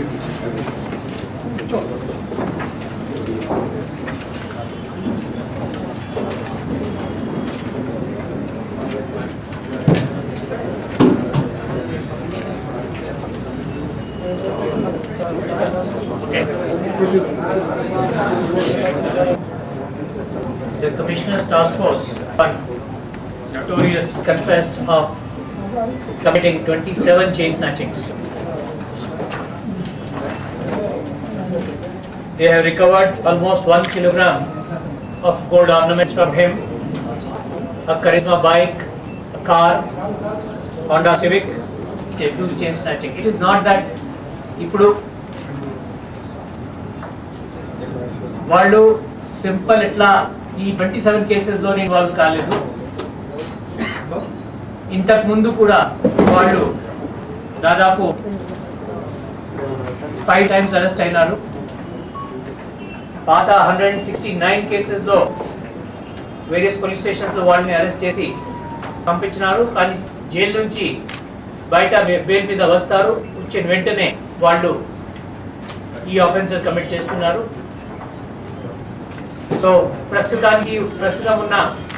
The Commissioner's Task Force, one notorious confessed of committing 27 chain snatchings. They have recovered almost 1 kilogram of gold ornaments from him, a Charisma bike, a car, Honda Civic. They do chain snatching. It is not that ఇప్పుడు వాళ్ళు simple ఇట్లా ఈ 27 cases లో involve కాలేదు. ఇంతకు ముందు కూడా వాళ్ళు దాదాపు 5 times అరెస్ట్ అయినారు. పాత 169 కేసెస్ లో వేరియస్ పోలీస్ స్టేషన్స్ లో వాళ్ళని అరెస్ట్ చేసి పంపించినారు. కానీ జైలు నుంచి బయట బెయిల్ మీద వస్తారు, వచ్చిన వెంటనే వాళ్ళు ఈ ఆఫెన్సెస్ కమిట్ చేస్తున్నారు. సో ప్రస్తుతం ఉన్న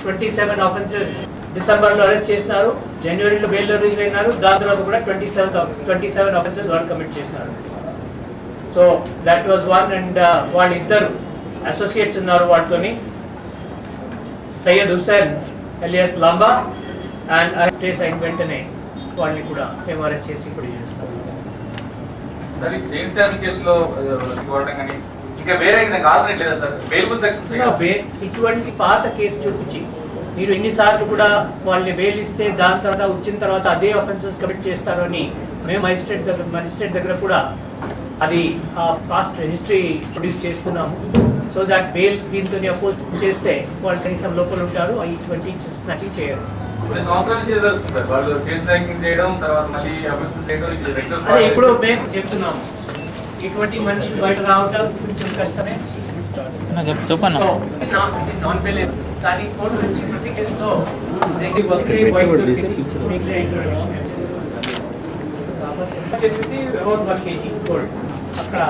27 ఆఫెన్సెస్ డిసెంబర్లో అరెస్ట్ చేసినారు, జనవరిలో బెయిల్ రిలీజ్ అయినారు. దాని తర్వాత కూడా 27 ఆఫెన్సెస్ వాళ్ళు కమిట్ చేసినారు. So that was one. And వాళ్ళిద్దరు అసోసియేట్స్ ఉన్నారు వాళ్ళతోని, Syed Hussain alias Lamba and trace అయిన వెంటనే వాళ్ళని కూడా మేము అరెస్ట్ చేసి ఇప్పుడు చేస్తాం. సార్ ఈ చైన్ స్నాచింగ్ కేసులో ఇవ్వడం కానీ ఇంకా వేరే ఆల్టర్నేట్ లేదా సార్? బెయిలబుల్ సెక్షన్స్ ఇటువంటి పాత కేసు చూపించి మీరు ఎన్నిసార్లు కూడా వాళ్ళని బెయిల్ ఇస్తే దాని తర్వాత వచ్చిన తర్వాత అదే ఆఫెన్సెస్ కమిట్ చేస్తారు అని మేము మజిస్ట్రేట్ దగ్గర కూడా అది ఆ పాస్ట్ హిస్టరీ ప్రొడ్యూస్ చేస్తున్నాము. సో దాట్ బెయిల్ దీంతో అపోజ్ చేస్తే వాళ్ళు కనీసం లోపల ఉంటారు, ఇటువంటి స్నాచింగ్ చేయరు. ఇప్పుడు మేము చెప్తున్నాము ఇటువంటి మనిషి బయట రావటం కొంచెం కష్టమే. నాన్ బెయిల్ కానీ కోర్టు నుంచి ప్రతి కేసులో చేసింది అబౌట్ 1 kg గోల్డ్. అక్కడ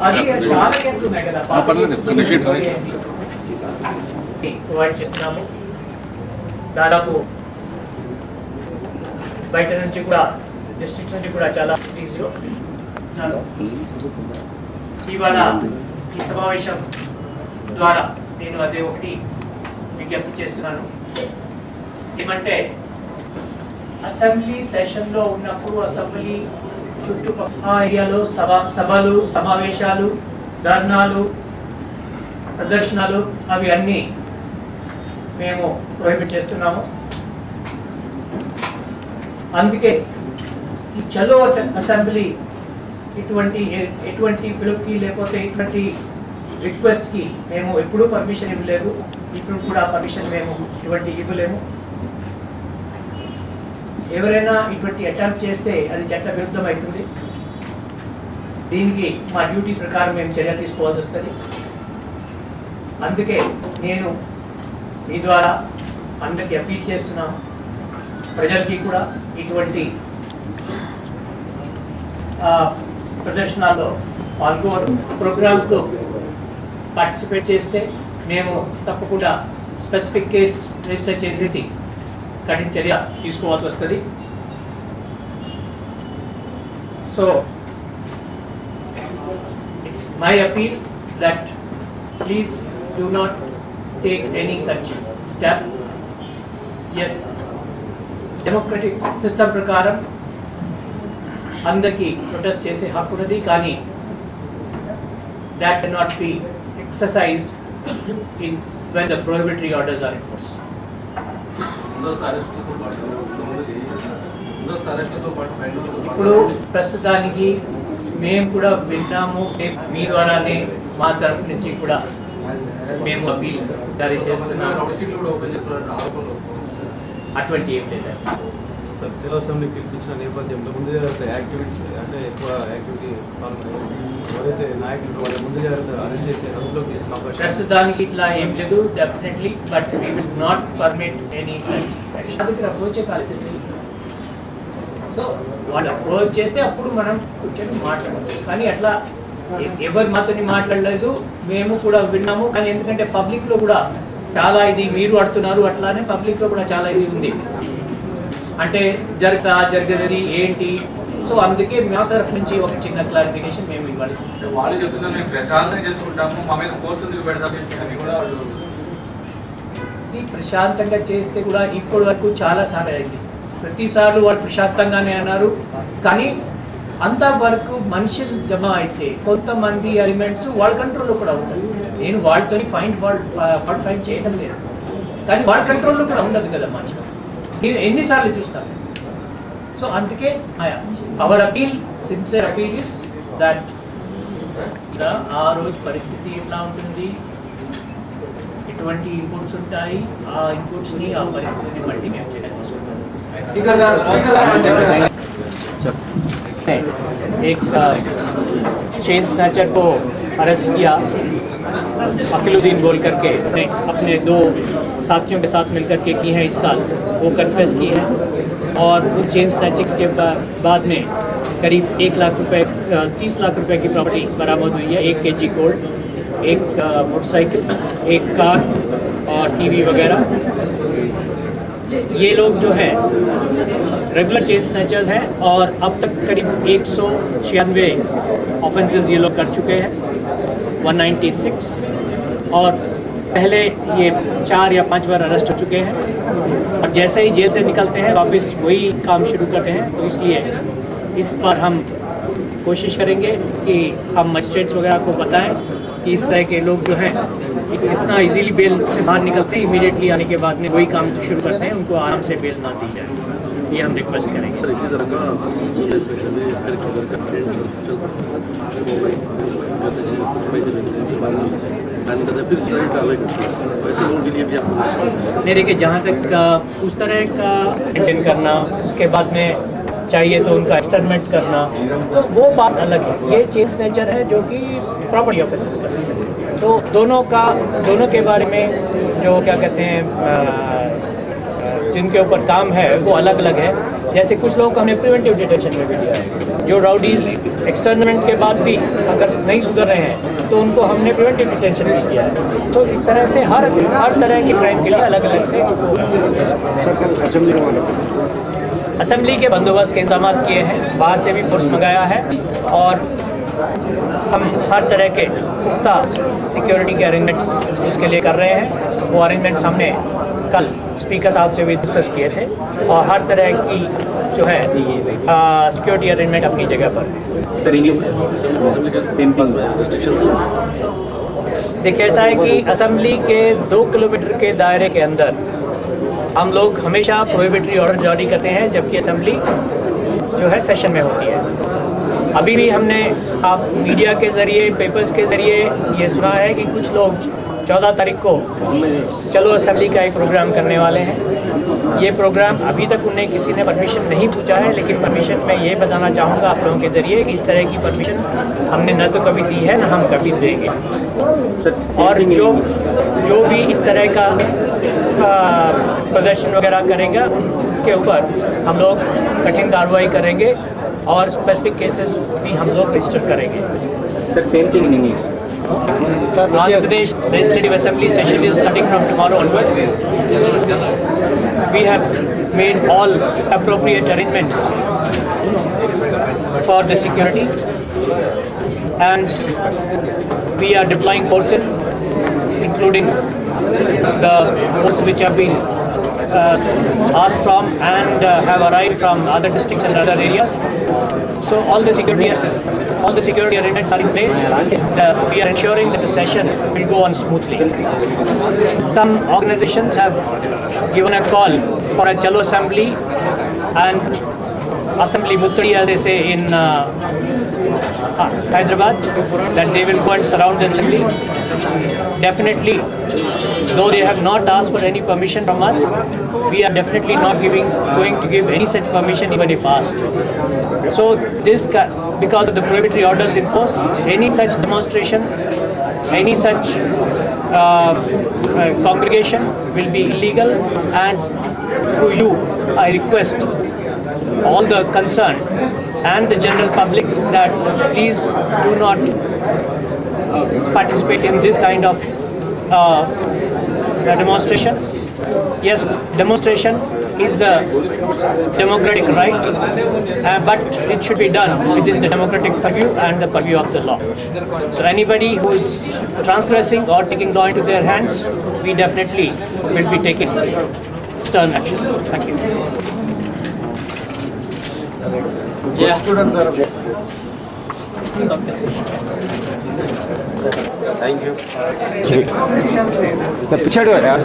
అది చాలా కేసులు ఉన్నాయి కదా, ప్రొవైడ్ చేస్తున్నాము. దాదాపు బయట నుంచి కూడా డిస్ట్రిక్ట్ నుంచి కూడా చాలా ఈజీగా ఇవాళ ఈ సమావేశం ద్వారా నేను అదే ఒకటి విజ్ఞప్తి చేస్తున్నాను. ఏమంటే అసెంబ్లీ సెషన్లో ఉన్నప్పుడు అసెంబ్లీ చుట్టుపక్కల ఏరియాలో సభలు, సమావేశాలు, ధర్నాలు, ప్రదర్శనలు అవి అన్నీ మేము ప్రొహిబిట్ చేస్తున్నాము. అందుకే ఈ చలో అసెంబ్లీ ఎటువంటి పిలుపుకి లేకపోతే ఇటువంటి రిక్వెస్ట్కి మేము ఎప్పుడూ పర్మిషన్ ఇవ్వలేదు, ఇప్పుడు కూడా పర్మిషన్ మేము ఇటువంటి ఇవ్వలేము. ఎవరైనా ఇటువంటి అటెంప్ట్ చేస్తే అది చట్ట విరుద్ధం అవుతుంది. దీనికి మా డ్యూటీస్ ప్రకారం మేము చర్య తీసుకోవాల్సి వస్తుంది. అందుకే నేను మీ ద్వారా అందరికి అపీల్ చేస్తున్నాను, ప్రజలకి కూడా ఇటువంటి ప్రదర్శనలో పాల్గొని ప్రోగ్రామ్స్లో పార్టిసిపేట్ చేస్తే మేము తప్పకుండా స్పెసిఫిక్ కేస్ రిజిస్టర్ చేసేసి కఠిన చర్య తీసుకోవాల్సి వస్తుంది. So it's my appeal that please do not take any such step. Yes, democratic system ప్రకారం అందరికీ ప్రొటెస్ట్ చేసే హక్కు ఉన్నది, కానీ that cannot be exercised in when the prohibitory orders are enforced. ఇప్పుడు ప్రస్తుతానికి మేము కూడా విన్నాము, మీ ద్వారానే మా తరఫు నుంచి కూడా మేము అపీల్ జారీ చేస్తున్నాము. అటువంటి ఏం లేదా చలో అసెంబ్లీ పిలిపించిన నేపథ్యంలో ముందు జాగ్రత్త యాక్టివిటీస్ అంటే ఎక్కువ యాక్టివిటీ ఎవరైతే నాయకులు వాళ్ళ ముందు జాగ్రత్త అరెస్ట్ చేసి అదుపులోకి తీసుకున్న అవకాశం ప్రస్తుతానికి ఇట్లా ఏం లేదు definitely, but we will not permit any such action. అప్రోచే కాలేదు. సో సో వాళ్ళు అప్రోచ్ చేస్తే అప్పుడు మనం కూర్చొని మాట్లాడచ్చు. కానీ అట్లా ఎవరు మాతోని మాట్లాడలేదు, మేము కూడా విన్నాము. కానీ ఎందుకంటే పబ్లిక్లో కూడా చాలా ఇది మీరు అడుగుతున్నారు, అట్లానే పబ్లిక్లో కూడా చాలా ఇది ఉంది, అంటే జరగదు ఏంటి. సో అందుకే మా తరఫు నుంచి ఒక చిన్న క్లారిఫికేషన్ మేము ఇవ్వాలి. వాళ్ళు చెప్తున్నారు మేము ప్రశాంతంగా చేసుకుంటాము, మా మీద కోర్సు ఎందుకు పెడతాం అని కూడా వాళ్ళు ప్రశాంతంగా చేస్తే కూడా ఇప్పటి వరకు చాలా అయింది. ప్రతిసారి వాళ్ళు ప్రశాంతంగానే అన్నారు, కానీ అంతవరకు మనుషులు జమ అయితే కొంతమంది ఎలిమెంట్స్ వాళ్ళ కంట్రోల్లో కూడా ఉంటాయి. నేను వాళ్ళతో ఫైన్ చేయడం లేదు, కానీ వాళ్ళ కంట్రోల్లో కూడా ఉండదు కదా మనుషులు. నేను ఎన్నిసార్లు చూస్తాను. సో అందుకే our appeal, sincere appeal is that ఆ రోజు పరిస్థితి ఎట్లా ఉంటుంది, ఎటువంటి ఇన్పుట్స్ ఉంటాయి, ఆ ఇన్పుట్స్ని ఆ పరిస్థితిని బట్టి మేము एक चेन स्नैचर को अरेस्ट किया अकीलुद्दीन बोल करके, अपने 2 साथियों के साथ मिलकर के की हैं इस साल, वो कन्फेस की हैं। और वो चेन स्नैचिंग्स के बाद में करीब 1 लाख रुपए 30 लाख रुपए की प्रॉपर्टी बरामद हुई है। 1 kg गोल्ड, 1 मोटरसाइकिल, 1 कार और टीवी वगैरह। ये लोग जो हैं रेगुलर चेन स्नैचर्स हैं और अब तक करीब 196 ऑफेंसेस ये लोग कर चुके हैं, 196, और पहले ये 4 या 5 बार अरेस्ट हो चुके हैं। और जैसे ही जेल से निकलते हैं वापस वही काम शुरू करते हैं। तो इसलिए इस पर हम कोशिश करेंगे कि हम मजिस्ट्रेट्स वगैरह को बताएं कि इस तरह के लोग जो हैं जितना इजीली बेल से बाहर निकलते हैं, इमीडिएटली आने के बाद में वही काम शुरू करते हैं, उनको आराम से बेल ना दी जाए, ये हम रिक्वेस्ट करेंगे। सर इसी तरह का नहीं, देखिए जहाँ तक उस तरह का मेंटेन करना, उसके बाद में चाहिए तो उनका एक्सटर्नमेंट करना, तो वो बात अलग है। ये चेन स्नैचर है जो कि प्रॉपर्टी ऑफेंसेस करते हैं। तो दोनों के बारे में जो क्या कहते हैं जिनके ऊपर काम है वो अलग अलग है। जैसे कुछ लोगों को हमने प्रिवेंटिव डिटेंशन में भी लिया है, जो राउडीज एक्सटर्नमेंट के बाद भी अगर नहीं सुधर रहे हैं तो उनको हमने प्रिवेंटिव डिटेंशन भी किया है। तो इस तरह से हर तरह की क्राइम के लिए अलग अलग से असेंबली के बंदोबस्त के इंतजाम किए हैं, बाहर से भी फोर्स मंगाया है, और हम हर तरह के पुख्ता सिक्योरिटी के अरेंजमेंट्स उसके लिए कर रहे हैं। वो अरेंजमेंट्स हमने कल स्पीकर साहब से भी डिस्कस किए थे, और हर तरह की जो है सिक्योरिटी अरेंजमेंट अपनी जगह पर है। देखिए ऐसा है कि असेंबली के 2 किलोमीटर के दायरे के अंदर हम लोग हमेशा प्रोहिबिटरी ऑर्डर जारी करते हैं, जबकि असेंबली जो है सेशन में होती है। अभी भी हमने आप मीडिया के ज़रिए, पेपर्स के ज़रिए ये सुना है कि कुछ लोग 14 तारीख को चलो असेंबली का एक प्रोग्राम करने वाले हैं। ये प्रोग्राम अभी तक उन्हें किसी ने परमिशन नहीं पूछा है, लेकिन परमिशन मैं ये बताना चाहूँगा आप लोगों के ज़रिए कि इस तरह की परमिशन हमने न तो कभी दी है न हम कभी देंगे। और जो भी इस तरह का प्रदर्शन वगैरह करेगा उसके ऊपर हम लोग कठिन कार्रवाई करेंगे, और स्पेसिफिक केसेस भी हम लोग रजिस्टर करेंगे। Andhra Pradesh Legislative Assembly session is starting from tomorrow onwards. We have made all appropriate arrangements for the security, and we are deploying forces, including the forces which have been asked from and have arrived from other districts and other areas. So all the security arrangements are in place. We are ensuring that the session will go on smoothly. Some organizations have given a call for a Chalo assembly and assembly Muttadi, as they say in Hyderabad, that they will go and surround the assembly. Definitely, though they have not asked for any permission from us, we are definitely not going to give any such permission even if asked. So this, because of the prohibitory orders in force, any such demonstration, any such congregation will be illegal, and through you I request all the concerned and the general public that please do not participate in this kind of demonstration. Yes, demonstration is a democratic right, but it should be done within the democratic purview and the purview of the law. So anybody who is transgressing or taking law into their hands, we definitely will be taking stern action. Thank you. Thank you पिछाड़ी यार